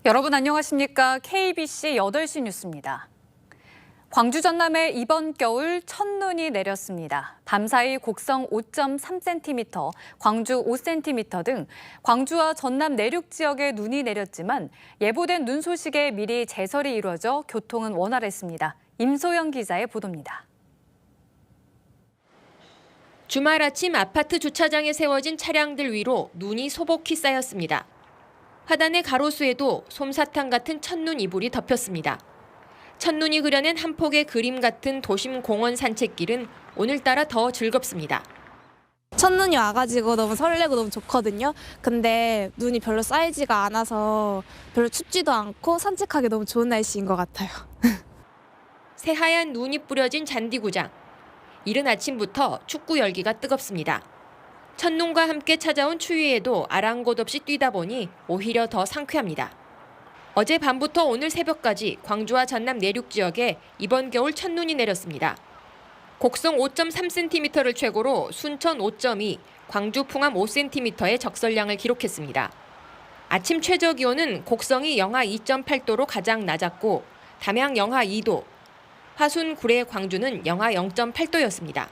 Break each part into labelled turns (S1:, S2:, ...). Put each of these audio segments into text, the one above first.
S1: 여러분 안녕하십니까? KBC 8시 뉴스입니다. 광주 전남에 이번 겨울 첫눈이 내렸습니다. 밤사이 곡성 5.3cm, 광주 5cm 등 광주와 전남 내륙 지역에 눈이 내렸지만 예보된 눈 소식에 미리 제설이 이루어져 교통은 원활했습니다. 임소영 기자의 보도입니다.
S2: 주말 아침 아파트 주차장에 세워진 차량들 위로 눈이 소복히 쌓였습니다. 화단의 가로수에도 솜사탕 같은 첫눈 이불이 덮였습니다. 첫눈이 그려낸 한 폭의 그림 같은 도심 공원 산책길은 오늘따라 더 즐겁습니다.
S3: 첫눈이 와가지고 너무 설레고 너무 좋거든요. 근데 눈이 별로 쌓이지가 않아서 별로 춥지도 않고 산책하기 너무 좋은 날씨인 것 같아요.
S2: 새하얀 눈이 뿌려진 잔디구장. 이른 아침부터 축구 열기가 뜨겁습니다. 첫눈과 함께 찾아온 추위에도 아랑곳 없이 뛰다 보니 오히려 더 상쾌합니다. 어제 밤부터 오늘 새벽까지 광주와 전남 내륙 지역에 이번 겨울 첫눈이 내렸습니다. 곡성 5.3cm를 최고로 순천 5.2, 광주 풍암 5cm의 적설량을 기록했습니다. 아침 최저 기온은 곡성이 영하 2.8도로 가장 낮았고 담양 영하 2도, 화순, 구례, 광주는 영하 0.8도였습니다.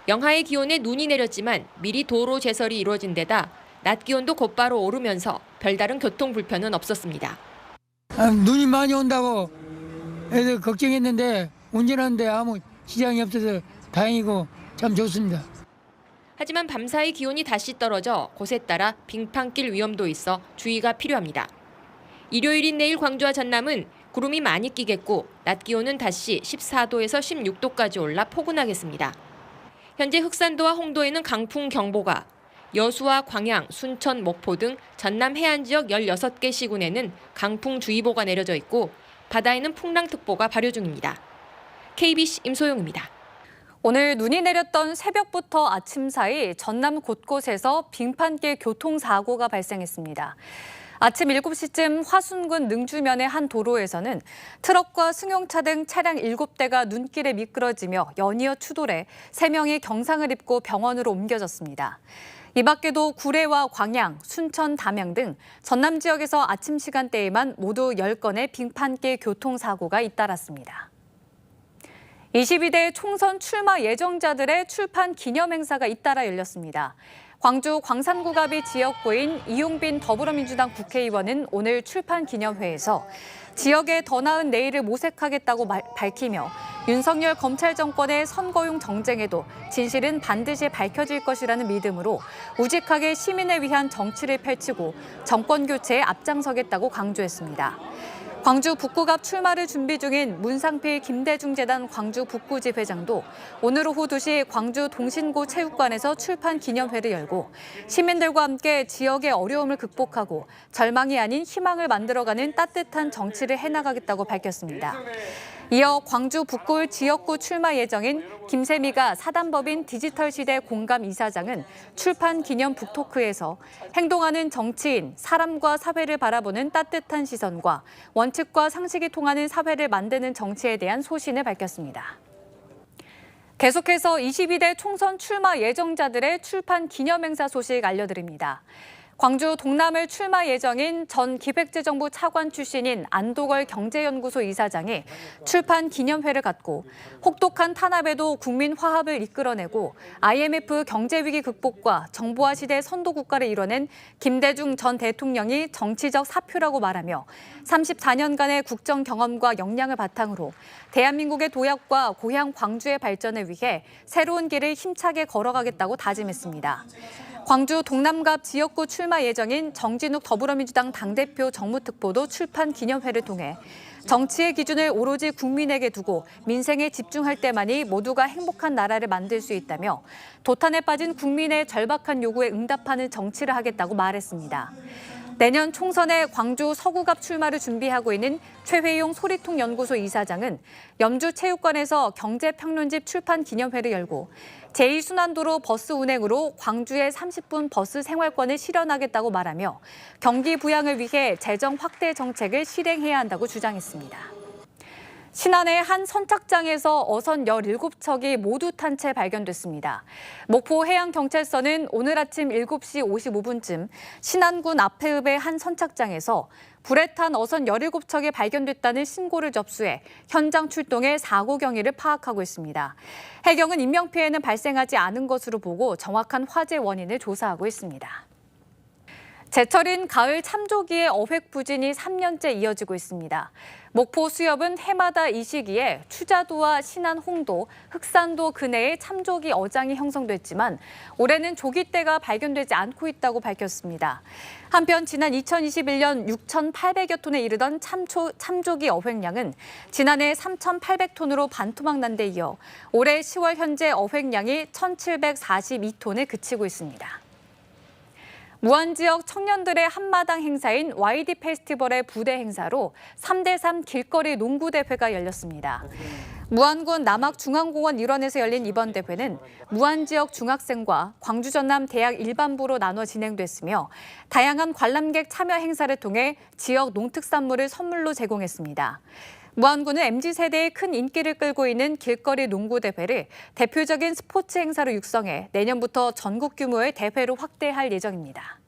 S2: 영하의 기온에 눈이 내렸지만 미리 도로 제설이 이루어진 데다 낮 기온도 곧바로 오르면서 별다른 교통 불편은 없었습니다.
S4: 눈이 많이 온다고 애들 걱정했는데 운전하는데 아무 지장이 없어서 다행이고 참 좋습니다.
S2: 하지만 밤사이 기온이 다시 떨어져 곳에 따라 빙판길 위험도 있어 주의가 필요합니다. 일요일인 내일 광주와 전남은 구름이 많이 끼겠고 낮 기온은 다시 14도에서 16도까지 올라 포근하겠습니다. 현재 흑산도와 홍도에는 강풍경보가, 여수와 광양, 순천, 목포 등 전남 해안 지역 16개 시군에는 강풍주의보가 내려져 있고 바다에는 풍랑특보가 발효 중입니다. KBC 임소영입니다.
S1: 오늘 눈이 내렸던 새벽부터 아침 사이 전남 곳곳에서 빙판길 교통사고가 발생했습니다. 아침 7시쯤 화순군 능주면의 한 도로에서는 트럭과 승용차 등 차량 7대가 눈길에 미끄러지며 연이어 추돌해 3명이 경상을 입고 병원으로 옮겨졌습니다. 이 밖에도 구례와 광양, 순천, 담양 등 전남 지역에서 아침 시간대에만 모두 10건의 빙판길 교통사고가 잇따랐습니다. 22대 총선 출마 예정자들의 출판 기념행사가 잇따라 열렸습니다. 광주 광산구갑이 지역구인 이용빈 더불어민주당 국회의원은 오늘 출판 기념회에서 지역의 더 나은 내일을 모색하겠다고 밝히며 윤석열 검찰 정권의 선거용 정쟁에도 진실은 반드시 밝혀질 것이라는 믿음으로 우직하게 시민을 위한 정치를 펼치고 정권 교체에 앞장서겠다고 강조했습니다. 광주 북구갑 출마를 준비 중인 문상필 김대중재단 광주 북구집 회장도 오늘 오후 2시 광주 동신고 체육관에서 출판 기념회를 열고 시민들과 함께 지역의 어려움을 극복하고 절망이 아닌 희망을 만들어가는 따뜻한 정치를 해나가겠다고 밝혔습니다. 이어 광주 북구 지역구 출마 예정인 김세미가 사단법인 디지털시대 공감 이사장은 출판 기념 북토크에서 행동하는 정치인, 사람과 사회를 바라보는 따뜻한 시선과 원칙과 상식이 통하는 사회를 만드는 정치에 대한 소신을 밝혔습니다. 계속해서 22대 총선 출마 예정자들의 출판 기념행사 소식 알려드립니다. 광주 동남을 출마 예정인 전 기획재정부 차관 출신인 안도걸 경제연구소 이사장이 출판 기념회를 갖고 혹독한 탄압에도 국민 화합을 이끌어내고 IMF 경제위기 극복과 정보화 시대 선도국가를 이뤄낸 김대중 전 대통령이 정치적 사표라고 말하며 34년간의 국정 경험과 역량을 바탕으로 대한민국의 도약과 고향 광주의 발전을 위해 새로운 길을 힘차게 걸어가겠다고 다짐했습니다. 광주 동남갑 지역구 출마 예정인 정진욱 더불어민주당 당대표 정무특보도 출판 기념회를 통해 정치의 기준을 오로지 국민에게 두고 민생에 집중할 때만이 모두가 행복한 나라를 만들 수 있다며 도탄에 빠진 국민의 절박한 요구에 응답하는 정치를 하겠다고 말했습니다. 내년 총선에 광주 서구갑 출마를 준비하고 있는 최회용 소리통연구소 이사장은 염주체육관에서 경제평론집 출판 기념회를 열고 제2순환도로 버스 운행으로 광주의 30분 버스 생활권을 실현하겠다고 말하며 경기 부양을 위해 재정 확대 정책을 실행해야 한다고 주장했습니다. 신안의 한 선착장에서 어선 17척이 모두 탄 채 발견됐습니다. 목포 해양경찰서는 오늘 아침 7시 55분쯤 신안군 앞해읍의 한 선착장에서 불에 탄 어선 17척이 발견됐다는 신고를 접수해 현장 출동해 사고 경위를 파악하고 있습니다. 해경은 인명피해는 발생하지 않은 것으로 보고 정확한 화재 원인을 조사하고 있습니다. 제철인 가을 참조기의 어획 부진이 3년째 이어지고 있습니다. 목포 수협은 해마다 이 시기에 추자도와 신안 홍도, 흑산도 근해에 참조기 어장이 형성됐지만 올해는 조기대가 발견되지 않고 있다고 밝혔습니다. 한편 지난 2021년 6,800여 톤에 이르던 참조기 어획량은 지난해 3,800톤으로 반토막 난 데 이어 올해 10월 현재 어획량이 1,742톤에 그치고 있습니다. 무안 지역 청년들의 한마당 행사인 YD 페스티벌의 부대 행사로 3대3 길거리 농구 대회가 열렸습니다. 무안군 남학중앙공원 일원에서 열린 이번 대회는 무안 지역 중학생과 광주 전남 대학 일반부로 나눠 진행됐으며 다양한 관람객 참여 행사를 통해 지역 농특산물을 선물로 제공했습니다. 무안군은 MZ세대의 큰 인기를 끌고 있는 길거리 농구 대회를 대표적인 스포츠 행사로 육성해 내년부터 전국 규모의 대회로 확대할 예정입니다.